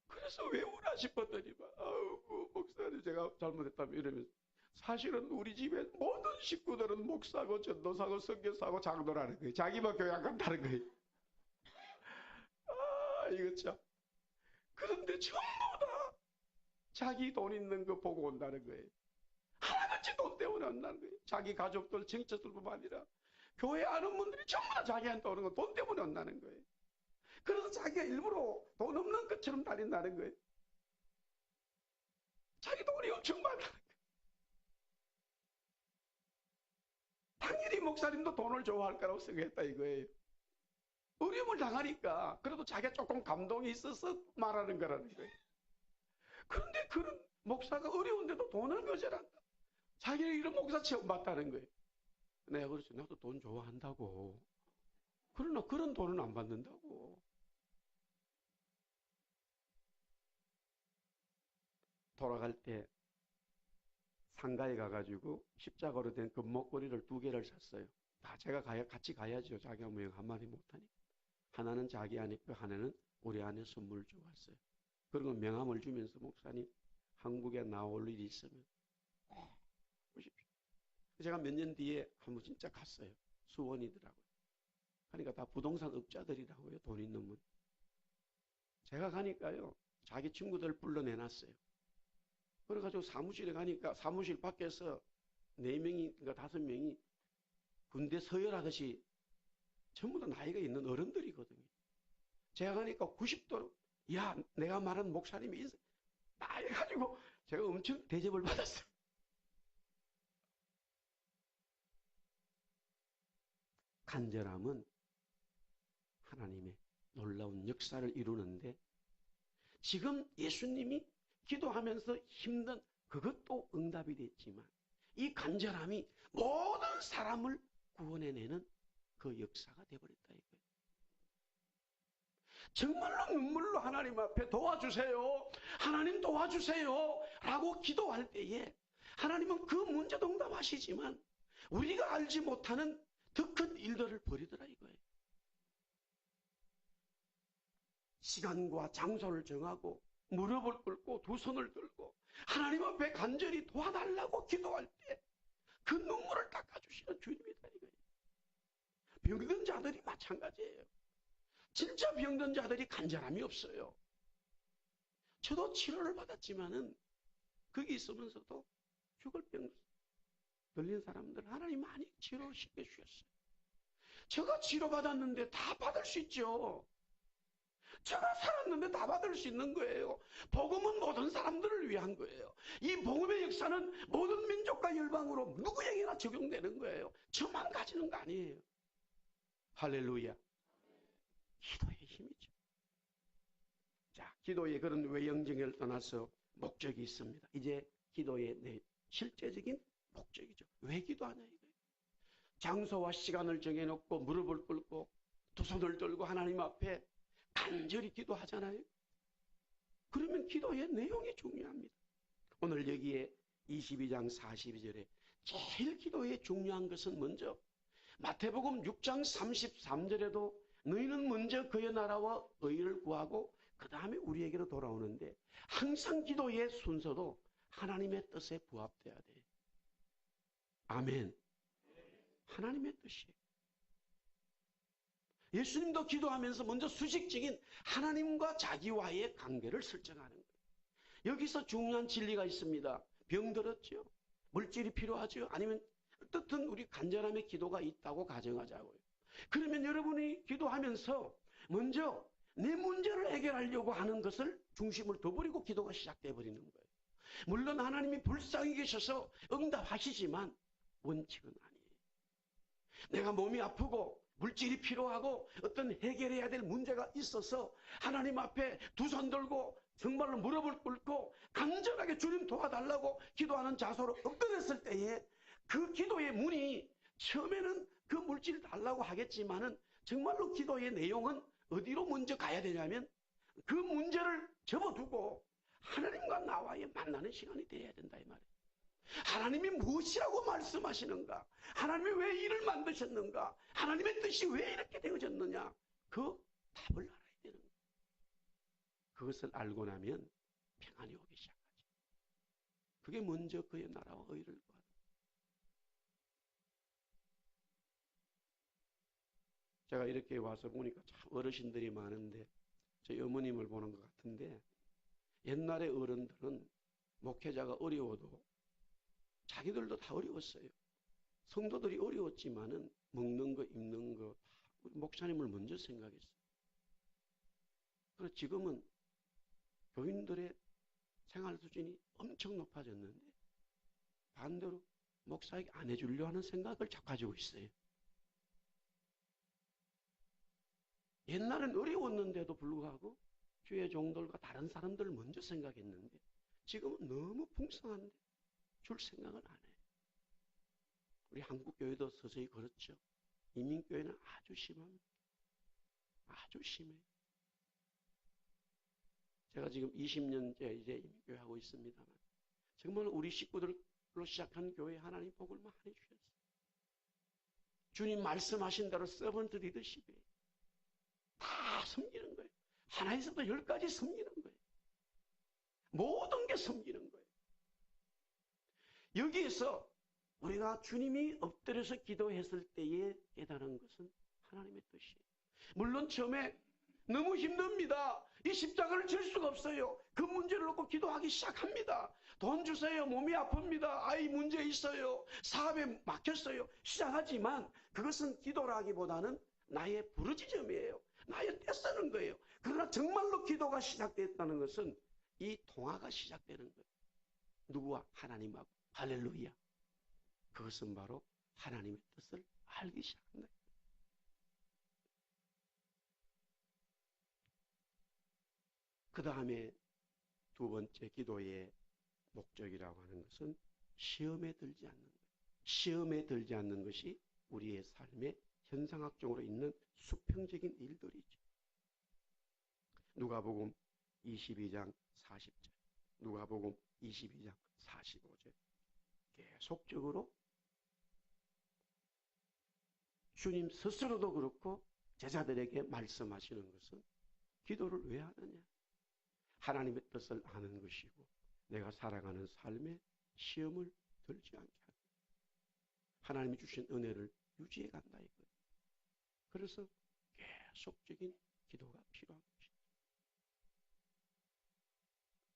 그래서 왜 우나 싶었더니 목사님 제가 잘못했다면 이러면서 사실은 우리 집에 모든 식구들은 목사고 전도사고 선교사고 장로라는 거예요. 자기만 교회 안 간다는 거예요. 이거 참. 그런데 전부 다 자기 돈 있는 거 보고 온다는 거예요. 하나같이 돈 때문에 온다는 거예요. 자기 가족들, 친척들뿐만 아니라 교회 아는 분들이 전부 다 자기한테 오는 건 돈 때문에 온다는 거예요. 그래서 자기가 일부러 돈 없는 것처럼 다닌다는 거예요. 자기 돈이 엄청 많다는 거예요. 당연히 목사님도 돈을 좋아할 거라고 생각했다 이거예요. 어려움을 당하니까 그래도 자기가 조금 감동이 있어서 말하는 거라는 거예요. 그런데 그런 목사가 어려운데도 돈을 거절한다. 자기는 이런 목사 체험 받다는 거예요. 내가 그랬지. 나도 돈 좋아한다고. 그러나 그런 돈은 안 받는다고. 돌아갈 때 상가에 가가지고 십자가로 된 금목걸이를 2개를 샀어요. 다 제가 같이 가야죠. 자기가 뭐 한마디 못하니까. 하나는 자기 안에 있고 하나는 우리 안에 선물을 주고 왔어요. 그리고 명함을 주면서 목사님 한국에 나올 일이 있으면 오십시오. 제가 몇 년 뒤에 한번 진짜 갔어요. 수원이더라고요. 그러니까 다 부동산 업자들이라고요. 돈 있는 분. 제가 가니까요. 자기 친구들 불러내놨어요. 그래가지고 사무실에 가니까 사무실 밖에서 4명이, 그러니까 5명이 군대 서열하듯이 전부 다 나이가 있는 어른들이거든요. 제가 가니까 90도로, 야, 내가 말한 목사님이 있어. 나 해가지고 제가 엄청 대접을 받았어요. 간절함은 하나님의 놀라운 역사를 이루는데 지금 예수님이 기도하면서 힘든 그것도 응답이 됐지만 이 간절함이 모든 사람을 구원해내는 그 역사가 되어버렸다 이거예요. 정말로 눈물로 하나님 앞에 도와주세요. 하나님 도와주세요. 라고 기도할 때에 하나님은 그 문제도 응답하시지만 우리가 알지 못하는 더 큰 일들을 벌이더라 이거예요. 시간과 장소를 정하고 무릎을 꿇고 2 손을 들고 하나님 앞에 간절히 도와달라고 기도할 때 그 눈물을 닦아주시는 주님이다 이거예요. 병든 자들이 마찬가지예요. 진짜 병든 자들이 간절함이 없어요. 저도 치료를 받았지만은 거기 있으면서도 죽을 병 걸린 사람들 하나님 많이 치료시켜 주셨어요. 제가 치료받았는데 다 받을 수 있죠. 제가 살았는데 다 받을 수 있는 거예요. 복음은 모든 사람들을 위한 거예요. 이 복음의 역사는 모든 민족과 열방으로 누구에게나 적용되는 거예요. 저만 가지는 거 아니에요. 할렐루야. 기도의 힘이죠. 자, 기도의 그런 외형적을 떠나서 목적이 있습니다. 이제 기도의 실제적인 목적이죠. 왜 기도하냐 이거예요. 장소와 시간을 정해놓고 무릎을 꿇고 두 손을 들고 하나님 앞에 간절히 기도하잖아요. 그러면 기도의 내용이 중요합니다. 오늘 여기에 22장 42절에 제일 기도에 중요한 것은 먼저 마태복음 6장 33절에도 너희는 먼저 그의 나라와 의를 구하고 그 다음에 우리에게로 돌아오는데 항상 기도의 순서도 하나님의 뜻에 부합돼야 돼요. 아멘. 하나님의 뜻이에요. 예수님도 기도하면서 먼저 수직적인 하나님과 자기와의 관계를 설정하는 거예요. 여기서 중요한 진리가 있습니다. 병들었죠? 물질이 필요하죠? 아니면 어떻든 우리 간절함의 기도가 있다고 가정하자고요. 그러면 여러분이 기도하면서 먼저 내 문제를 해결하려고 하는 것을 중심을 둬버리고 기도가 시작돼 버리는 거예요. 물론 하나님이 불쌍히 계셔서 응답하시지만 원칙은 아니에요. 내가 몸이 아프고 물질이 필요하고 어떤 해결해야 될 문제가 있어서 하나님 앞에 두 손 들고 정말로 무릎을 꿇고 간절하게 주님 도와달라고 기도하는 자세로 엎드렸을 때에 그 기도의 문이 처음에는 그 물질 달라고 하겠지만은 정말로 기도의 내용은 어디로 먼저 가야 되냐면 그 문제를 접어두고 하나님과 나와의 만나는 시간이 돼야 된다 이 말이에요. 하나님이 무엇이라고 말씀하시는가? 하나님이 왜 이를 만드셨는가? 하나님의 뜻이 왜 이렇게 되어졌느냐? 그 답을 알아야 되는 거예요. 그것을 알고 나면 평안이 오기 시작하죠. 그게 먼저 그의 나라와 의를 구하는 거예요. 제가 이렇게 와서 보니까 참 어르신들이 많은데 저희 어머님을 보는 것 같은데 옛날의 어른들은 목회자가 어려워도 자기들도 다 어려웠어요. 성도들이 어려웠지만은 먹는 거, 입는 거, 우리 목사님을 먼저 생각했어요. 그래서 지금은 교인들의 생활 수준이 엄청 높아졌는데 반대로 목사에게 안 해주려 하는 생각을 자꾸 가지고 있어요. 옛날엔 어려웠는데도 불구하고 교회 종들과 다른 사람들을 먼저 생각했는데 지금은 너무 풍성한데 줄 생각을 안 해요. 우리 한국교회도 서서히 그렇죠. 이민교회는 아주 심합니다. 아주 심해요. 제가 지금 20년째 이제 이민교회 하고 있습니다만 정말 우리 식구들로 시작한 교회 하나님 복을 많이 주셨어요. 주님 말씀하신 대로 서번트 리더십이에요. 다 섬기는 거예요. 하나에서부터 10가지 섬기는 거예요. 모든 게 섬기는 거예요. 여기에서 우리가 주님이 엎드려서 기도했을 때에 깨달은 것은 하나님의 뜻이에요. 물론 처음에 너무 힘듭니다. 이 십자가를 질 수가 없어요. 그 문제를 놓고 기도하기 시작합니다. 돈 주세요. 몸이 아픕니다. 아이 문제 있어요. 사업에 막혔어요. 시작하지만 그것은 기도라기보다는 나의 부르짖음이에요. 나의 떼쓰는 거예요. 그러나 정말로 기도가 시작됐다는 것은 이 통화가 시작되는 거예요. 누구와? 하나님하고. 할렐루야. 그것은 바로 하나님의 뜻을 알기 시작한다. 그 다음에 두 번째 기도의 목적이라고 하는 것은 시험에 들지 않는 거예요. 시험에 들지 않는 것이 우리의 삶에 현상학적으로 있는 수평적인 일들이죠. 누가복음 22장 40절, 누가복음 22장 45절 계속적으로 주님 스스로도 그렇고 제자들에게 말씀하시는 것은 기도를 왜 하느냐? 하나님의 뜻을 아는 것이고 내가 살아가는 삶에 시험을 들지 않게 하는 하나님이 주신 은혜를 유지해 간다 이거예요. 그래서 계속적인 기도가 필요한 것입니다.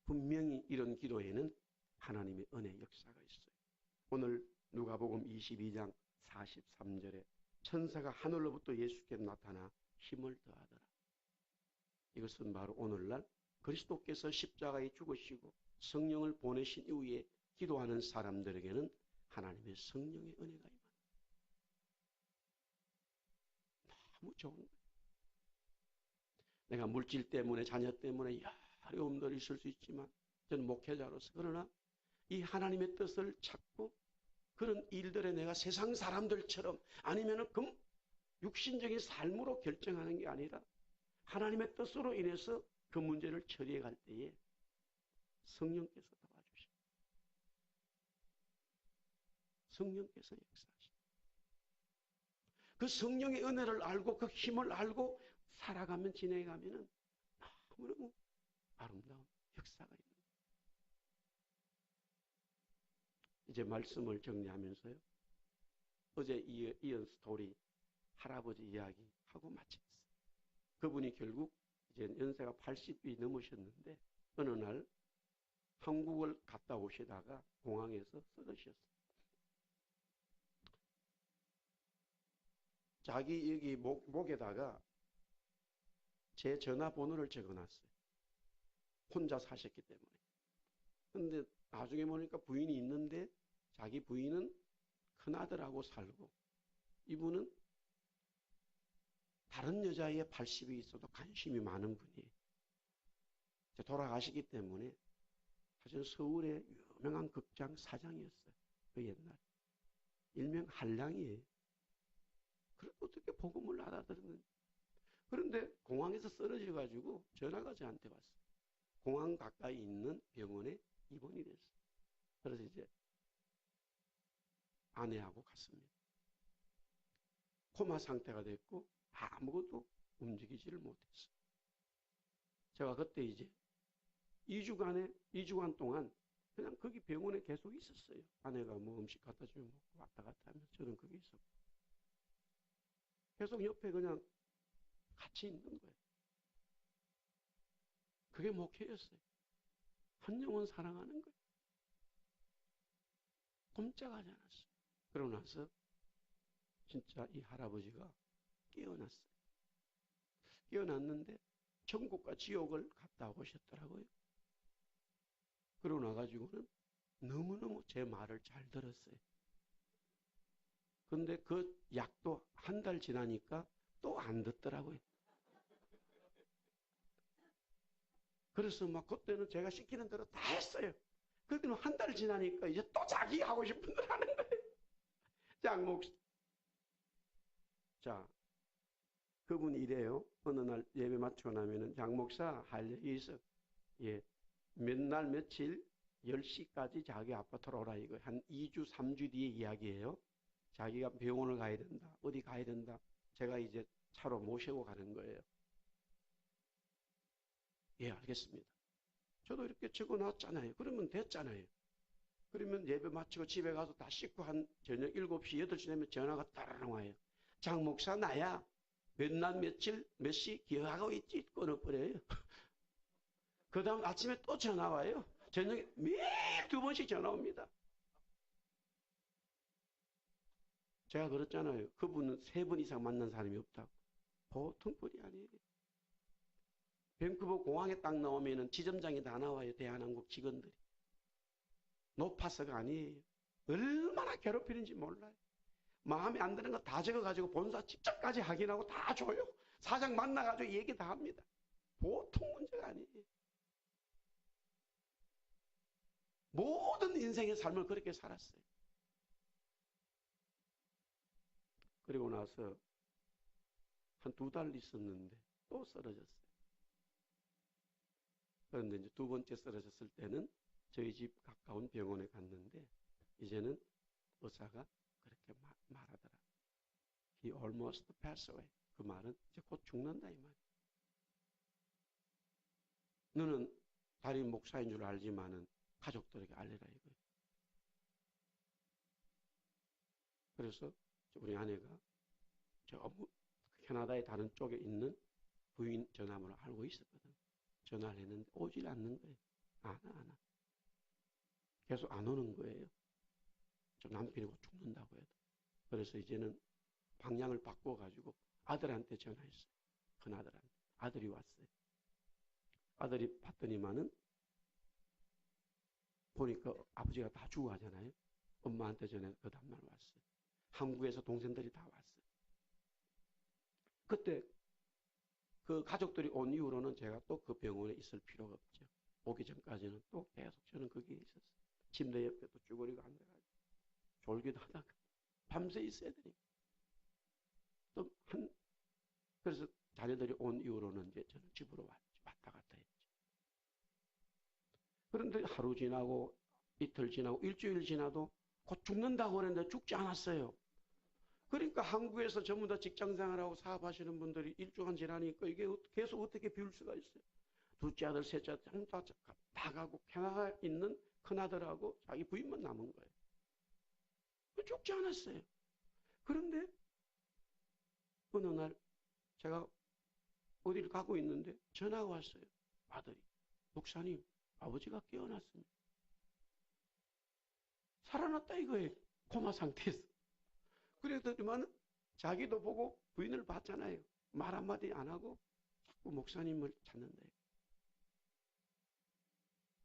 분명히 이런 기도에는 하나님의 은혜 역사가 있어요. 오늘 누가복음 22장 43절에 천사가 하늘로부터 예수께 나타나 힘을 더하더라. 이것은 바로 오늘날 그리스도께서 십자가에 죽으시고 성령을 보내신 이후에 기도하는 사람들에게는 하나님의 성령의 은혜가 임한다. 너무 좋은 거예요. 내가 물질 때문에 자녀 때문에 어려움들이 있을 수 있지만 저는 목회자로서 그러나 이 하나님의 뜻을 찾고 그런 일들에 내가 세상 사람들처럼 아니면은 육신적인 삶으로 결정하는 게 아니라 하나님의 뜻으로 인해서 그 문제를 처리해 갈 때에 성령께서 도와주십니다. 성령께서 역사하십니다. 그 성령의 은혜를 알고 그 힘을 알고 살아가면 지내가면은 너무너무 아름다운 역사가 있는 거예요. 이제 말씀을 정리하면서요. 어제 이은 스토리 할아버지 이야기 하고 마치겠어요. 그분이 결국 이제 연세가 80이 넘으셨는데 어느 날 한국을 갔다 오시다가 공항에서 쓰러셨어요. 자기 여기 목에다가 제 전화번호를 적어놨어요. 혼자 사셨기 때문에. 근데 나중에 보니까 부인이 있는데 자기 부인은 큰아들하고 살고 이분은 다른 여자의 80이 있어도 관심이 많은 분이에요. 돌아가시기 때문에 사실 서울의 유명한 극장 사장이었어요. 그 옛날에. 일명 한량이에요. 그래도 어떻게 복음을 알아들었는지. 그런데 공항에서 쓰러져가지고 전화가 저한테 왔어요. 공항 가까이 있는 병원에 입원이 됐어요. 그래서 이제 아내하고 갔습니다. 코마 상태가 됐고 아무것도 움직이지를 못했어요. 제가 그때 이제 2주간 동안 그냥 거기 병원에 계속 있었어요. 아내가 뭐 음식 갖다 주면 먹고 왔다 갔다 하면 저는 거기 있었고. 계속 옆에 그냥 같이 있는 거예요. 그게 목회였어요. 한 영혼 사랑하는 거예요. 꼼짝하지 않았어요. 그러고 나서 진짜 이 할아버지가 깨어났어요. 깨어났는데 천국과 지옥을 갔다 오셨더라고요. 그러고 나가지고는 너무너무 제 말을 잘 들었어요. 근데 그 약도 한 달 지나니까 또 안 듣더라고요. 그래서 막 그때는 제가 시키는 대로 다 했어요. 그때는 한 달 지나니까 이제 또 자기 하고 싶은 대로 하는 거예요. 장목 자, 그분이 이래요. 어느 날 예배 마치고 나면은 장목사 할 얘기 있어. 예. 몇 날 며칠 10시까지 자기 아파트로 오라 이거. 한 2주 3주 뒤에 이야기예요. 자기가 병원을 가야 된다. 어디 가야 된다. 제가 이제 차로 모시고 가는 거예요. 예, 알겠습니다. 저도 이렇게 적어놨잖아요. 그러면 됐잖아요. 그러면 예배 마치고 집에 가서 다 씻고 한 저녁 7시, 8시 되면 전화가 따라랑 와요. 장 목사 나야. 몇 날 며칠 몇 시 기억하고 있지? 끊어버려요. 그 다음 아침에 또 전화 와요. 저녁에 매일 2번씩 전화 옵니다. 제가 그랬잖아요. 그분은 3번 이상 만난 사람이 없다고. 보통 꼴이 아니에요. 밴쿠버 공항에 딱 나오면은 지점장이 다 나와요. 대한항공 직원들이. 높아서가 아니에요. 얼마나 괴롭히는지 몰라요. 마음에 안 드는 거 다 적어가지고 본사 직접까지 확인하고 다 줘요. 사장 만나가지고 얘기 다 합니다. 보통 문제가 아니에요. 모든 인생의 삶을 그렇게 살았어요. 그리고 나서 한 2달 있었는데 또 쓰러졌어요. 그런데 이제 2번째 쓰러졌을 때는 저희 집 가까운 병원에 갔는데 이제는 의사가 그렇게 말하더라. He almost passed away. 그 말은 이제 곧 죽는다 이 말이야. 너는 담임 목사인 줄 알지만은 가족들에게 알려라 이거예요. 그래서 우리 아내가 저 캐나다의 다른 쪽에 있는 부인 전화번호 알고 있었거든. 전화를 했는데 오질 않는 거예요. 안 와. 계속 안 오는 거예요. 저 남편이 곧 죽는다고 해도. 그래서 이제는 방향을 바꿔가지고 아들한테 전화했어요. 큰아들한테. 아들이 왔어요. 아들이 봤더니만은 보니까 아버지가 다 죽어 하잖아요. 엄마한테 전해 그 다음날 왔어요. 한국에서 동생들이 다 왔어요. 그때 그 가족들이 온 이후로는 제가 또 그 병원에 있을 필요가 없죠. 오기 전까지는 또 계속 저는 거기에 있었어요. 침대 옆에 또 쭈그리고 앉아가지고 졸기도 하다가 밤새 있어야 되니까. 그래서 자녀들이 온 이후로는 이제 저는 집으로 왔다 갔다 했죠. 그런데 하루 지나고 이틀 지나고 일주일 지나도 곧 죽는다고 그랬는데 죽지 않았어요. 그러니까 한국에서 전부 다 직장생활하고 사업하시는 분들이 일주간 지나니까 이게 계속 어떻게 비울 수가 있어요. 둘째 아들, 셋째 아들 전부 다 가고 캐나다에 있는 큰아들하고 자기 부인만 남은 거예요. 죽지 않았어요. 그런데 어느 날 제가 어디를 가고 있는데 전화가 왔어요. 아들이. 목사님, 아버지가 깨어났습니다. 살아났다 이거예요. 코마 상태에서. 그랬더니만 자기도 보고 부인을 봤잖아요. 말 한마디 안 하고 자꾸 목사님을 찾는다.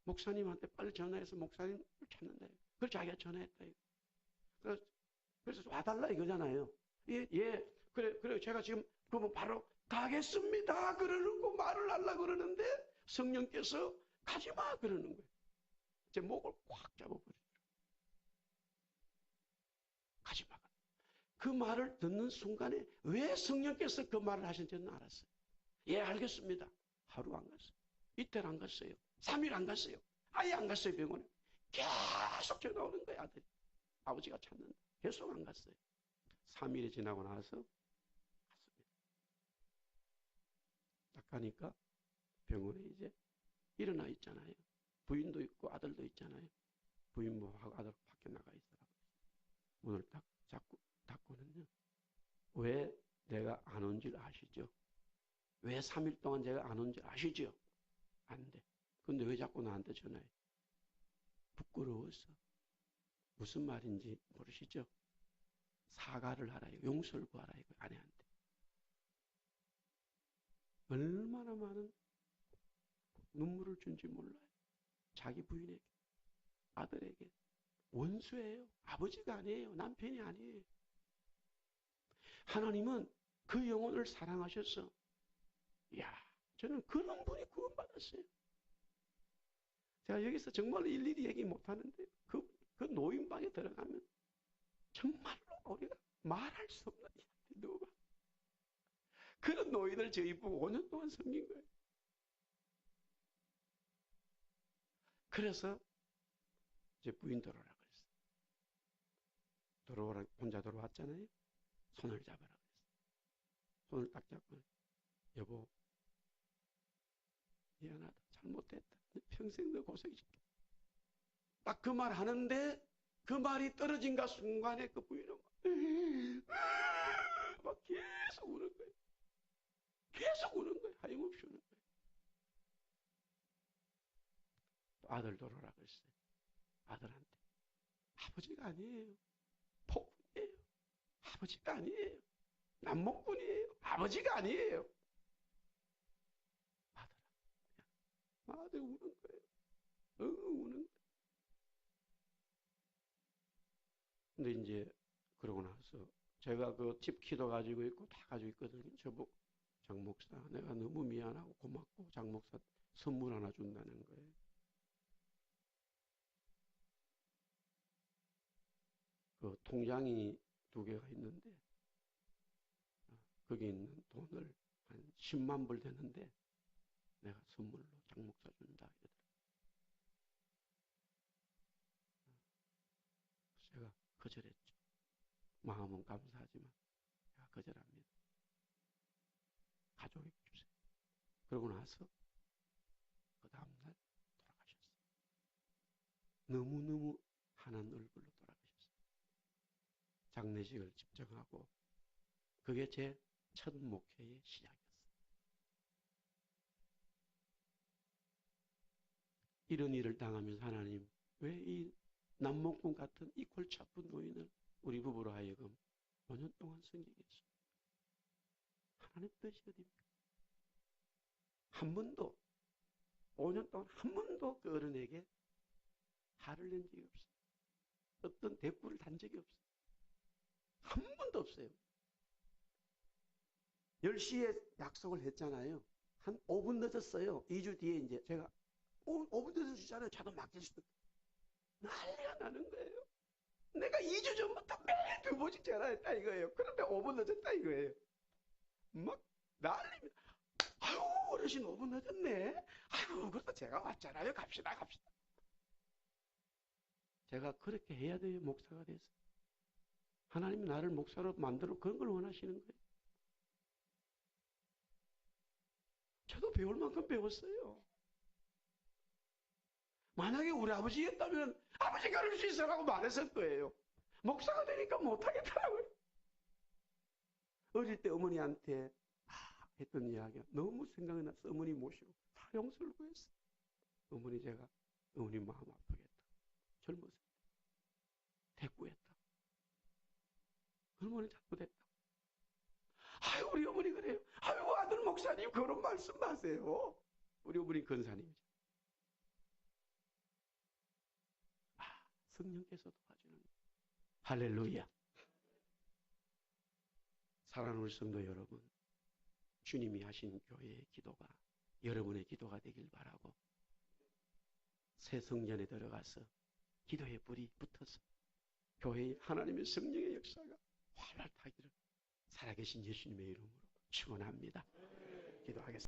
목사님한테 빨리 전화해서 목사님을 찾는다. 그걸 자기가 전화했다. 그래서 와달라 이거잖아요. 예, 예. 그래 제가 지금 그러면 바로 가겠습니다. 그러는 거 말을 하려고 그러는데 성령께서 가지마 그러는 거예요. 제 목을 꽉 잡아버리죠. 가지마. 그 말을 듣는 순간에 왜 성령께서 그 말을 하신지는 알았어요. 예, 알겠습니다. 하루 안 갔어요. 이틀 안 갔어요. 3일 안 갔어요. 아예 안 갔어요, 병원에. 계속 전화 오는 거야, 아들이. 아버지가 찾는다. 계속 안 갔어요. 3일이 지나고 나서 갔습니다. 딱 가니까 병원에 이제 일어나 있잖아요. 부인도 있고 아들도 있잖아요. 부인하고 아들 밖에 나가 있더라고요. 문을 딱 닫고는요. 왜 내가 안 온 줄 아시죠? 왜 3일 동안 제가 안 온 줄 아시죠? 안 돼. 근데 왜 자꾸 나한테 전화해? 부끄러워서. 무슨 말인지 모르시죠? 사과를 하라. 용서를 구하라. 이거 아내한테. 얼마나 많은 눈물을 준지 몰라요. 자기 부인에게, 아들에게. 원수예요. 아버지가 아니에요. 남편이 아니에요. 하나님은 그 영혼을 사랑하셔서, 이야, 저는 그런 분이 구원받았어요. 제가 여기서 정말로 일일이 얘기 못하는데, 그 노인방에 들어가면, 정말로 우리가 말할 수 없는 이야기 누가. 그런 노인을 저희 보고 5년 동안 섬긴 거예요. 그래서, 이제 부인 들어오라 그랬어요. 혼자 들어왔잖아요. 손을 잡으라 그랬어요. 손을 딱 잡고, 여보, 미안하다. 잘못됐다. 평생 너 고생시켜. 딱 그 말 하는데 그 말이 떨어진가 순간에 그 부인은 막 계속 우는 거예요. 계속 우는 거예요. 하염없이 우는 거예요. 또 아들 돌아오라 그랬어요. 아들한테. 아버지가 아니에요. 폭군이에요. 아버지가 아니에요. 남목군이에요. 아버지가 아니에요. 아들 우는 거예요. 우는 거예요. 근데 이제 그러고 나서 제가 그 집 키도 가지고 있고 다 가지고 있거든요. 저보고 장 목사 내가 너무 미안하고 고맙고 장 목사 선물 하나 준다는 거예요. 그 통장이 2개가 있는데 거기 있는 돈을 한 10만 불 되는데 내가 선물로 장 목사 준다 이러더라고요. 제가 거절했죠. 마음은 감사하지만 제가 거절합니다. 가족에게 주세요. 그러고 나서 그 다음날 돌아가셨어요. 너무너무 환한 얼굴로 돌아가셨어요. 장례식을 집정하고 그게 제 첫 목회의 시작이었어요. 이런 일을 당하면서 하나님 왜 이 남몽꾼 같은 이 골치 아픈 노인을 우리 부부로 하여금 5년 동안 섬기겠습니까? 하나님 뜻이 어디입니까? 한 번도 5년 동안 한 번도 그 어른에게 화를 낸 적이 없어요. 어떤 대꾸를 단 적이 없어요. 한 번도 없어요. 10시에 약속을 했잖아요. 한 5분 늦었어요. 2주 뒤에 이제 제가 5분 늦어주잖아요. 저도 맡길 난리가 나는 거예요. 내가 2주 전부터 매일 2번씩 전화했다 이거예요. 그런데 5분 늦었다 이거예요. 막 난립니다. 아유 어르신 5분 늦었네. 아유 그래도 제가 왔잖아요. 갑시다. 제가 그렇게 해야 돼요. 목사가 돼서. 하나님이 나를 목사로 만들어 그런 걸 원하시는 거예요. 저도 배울 만큼 배웠어요. 만약에 우리 아버지였다면 아버지가 그럴 수 있어라고 말했을 거예요. 목사가 되니까 못하겠더라고요. 어릴 때 어머니한테 했던 이야기가 너무 생각이 나서 어머니 모시고 다 용서를 구했어요. 어머니 마음 아프겠다. 젊었을 때 대꾸했다. 어머니 잘못했다. 아유 우리 어머니 그래요. 아유 아들 목사님 그런 말씀 마세요. 우리 어머니 근사님이죠. 성령께서 도와주는 거예요. 할렐루야. 사랑하는 우리 성도 여러분, 주님이 하신 교회의 기도가 여러분의 기도가 되길 바라고 새 성전에 들어가서 기도의 불이 붙어서 교회의 하나님의 성령의 역사가 활발 타기를 살아계신 예수님의 이름으로 축원합니다. 기도하겠습니다.